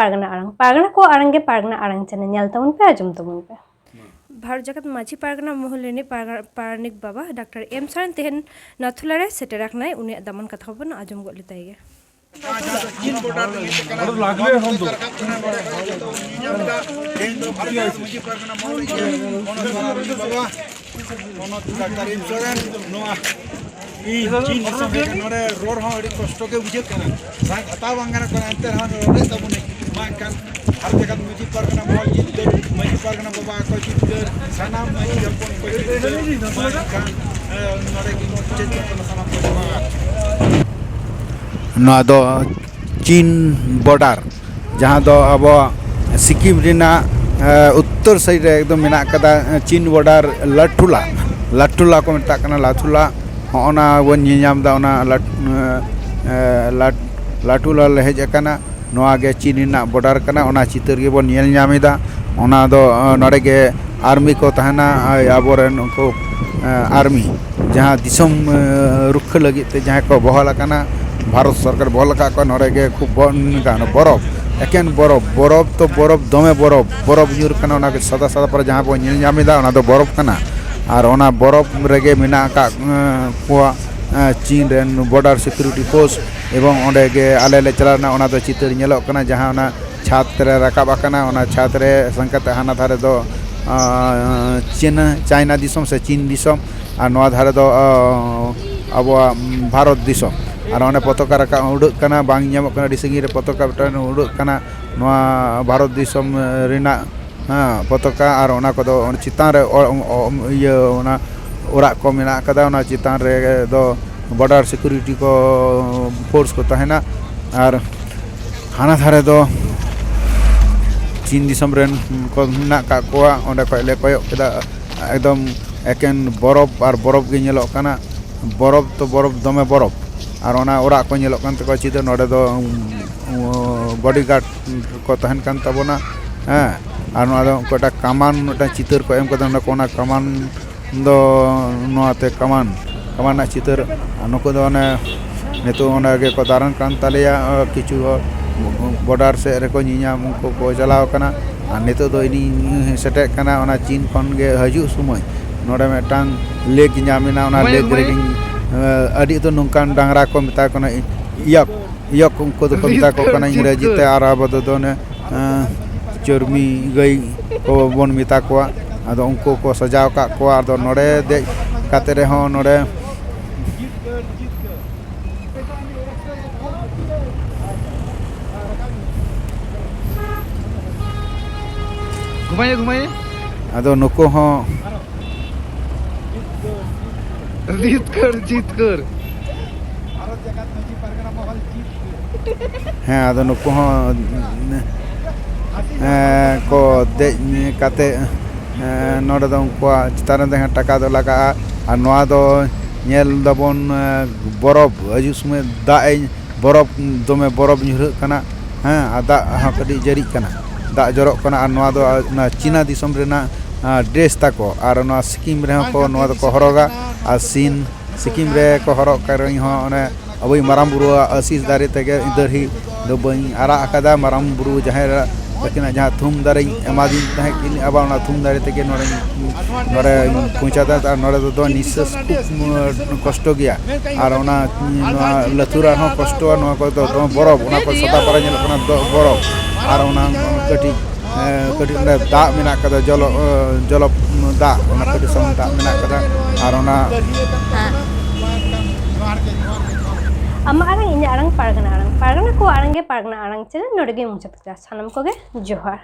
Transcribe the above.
पारगना आड़ांग पारगना को आड़ांगे पारगना आड़ांग चैनल ᱧᱮᱞ ᱛᱟᱵᱚᱱ ᱯᱮ ᱟᱸᱡᱚᱢ ᱛᱟᱵᱚᱱ ᱯᱮ भारत जगत माझी पारगना महलनि पारनिक बाबा डॉक्टर एम सरन तेहन नाथुलारे सेटेर आखनाय उनी दामन कथा बन आजम गले ताइगे हर जगह मुझे परगना मॉल जितकर मुझे परगना बाबा को जितकर सना मुझे जपन को जितकर मानकान नरे की चेत को सना को नवा दो चीन बॉर्डर जहां दो अब सिक्किम रिना उत्तर साइड एकदम मेना कदा चीन बॉर्डर लाटुला को मेता कना लाटुला होना वन नियाम दा ओना लाटुला लहेज कना नवा गे चीन रिना बॉर्डर कना ओना चितर गे बन नेल ᱧᱟᱢᱮᱫᱟ ओना दो नडे गे आर्मी को तहना आबोरेन उनको आर्मी जहां दिसम रुख लगी ते जहां को बहल कना भारत सरकार बहल का को नडे गे खूब गान बरफ एकेन बरफ तो बरफ दमे बरफ ᱧᱩᱨ कना ओना के सदा सदा पर जहां बो नेल ᱧᱟᱢᱮᱫᱟ ओना दो बरफ कना और ओना बरफ रेगे मेना का को चीन रेन बॉर्डर सिक्योरिटी पोस्ट एवं ओंडे गे आले ले चलाना ओना दो चितर नेलोक कना जहां ओना छात रे राकाब आकना ओना छात रे संकत हाना धारे दो चाइना दिसम से चीन दिसम और नवा धारे दो अब भारत दिसम और ओने पताका राका उड़क कना बांग ᱧᱟᱢᱚᱜ कना डिसंगी रे पताका बटन उड़क कना नवा भारत दिसम रिना पताका और ओना को दो चितान रे ये ओना ओरा को मेना कदा ओना चितान रे दो बॉर्डर सिक्योरिटी को फोर्स को तहना और हाना धारे दो चीन दिसम रेन को मेना का कोआ ओंडे को ले कोय केदा एकदम एकेन बरफ और बरफ गे नेलोक कना बरफ तो बरफ दमे बरफ और ओना ओरा को नेलोक कान तको चिते नोडे दो बॉडीगार्ड को तहन कान तबोना और नोआ दो कोटा कमान नोटा चितर को एम कदा कोना कमान दो नोआते कमान ना चितर नुको दो ने नितो ओना गे को दारन कान तालेया किछु बॉर्डर से रे को निया मुको को चलाव कना और नितो दो इनी सेटे कना ओना चीन खन गे हजू समय नोडे मेटांग लेक ᱧᱟᱢᱮᱱᱟ ओना लेक रेगिंग अडी तो नुकान डांगरा को मेता कना यक उनको तो मेता को कना इंग्रेजी ते और अब दो ने चर्मी गई को बन मेता को आदो उनको को सजाव का को आदो नोडे दे काते रे हो नोडे घुमाइए आदो नुको हो जीत कर भारत जगत मुझे परगना महल जीत हां आदो नुको हो को दे काते नोडे दो उनको चितान दे टाका दो लगा और नोआ दो नेल दबन बरफ हजू समय दा बरफ दमे बरफ ᱧᱩᱨᱦᱟᱹᱜ कना हां दा कटी जरी कना दा जरक कना और नोआ दो चीना दिसम रेना ड्रेस ताको और नोआ सिक्किम रे को नोआ दो को हरोगा और सिक्किम रे को हरक करई हो ओने अबई माराम बुरु आशीष दारे तगे इधर ही दो बई आरा अकादा माराम बुरु जहां लेकिन जहाँ थूम दारे एमादी तहे कि अब ओना थूम दारे तगे नोरे पहुंचादा और नोरे दो निश्वास कष्ट गया और ओना लथुरा हो कष्ट नो को दो बरफ ओना को सदा पर नेल कना दो बरफ और ओना कटी दा मेना कदा जल दा ओना कटी सम दा मेना कदा और ओना अम्मा आड़ांग इन आड़ांग पारगना को आड़ांगे पारगना आड़ांग चैनल नोडे गे मुचात सानम को गे जोहार।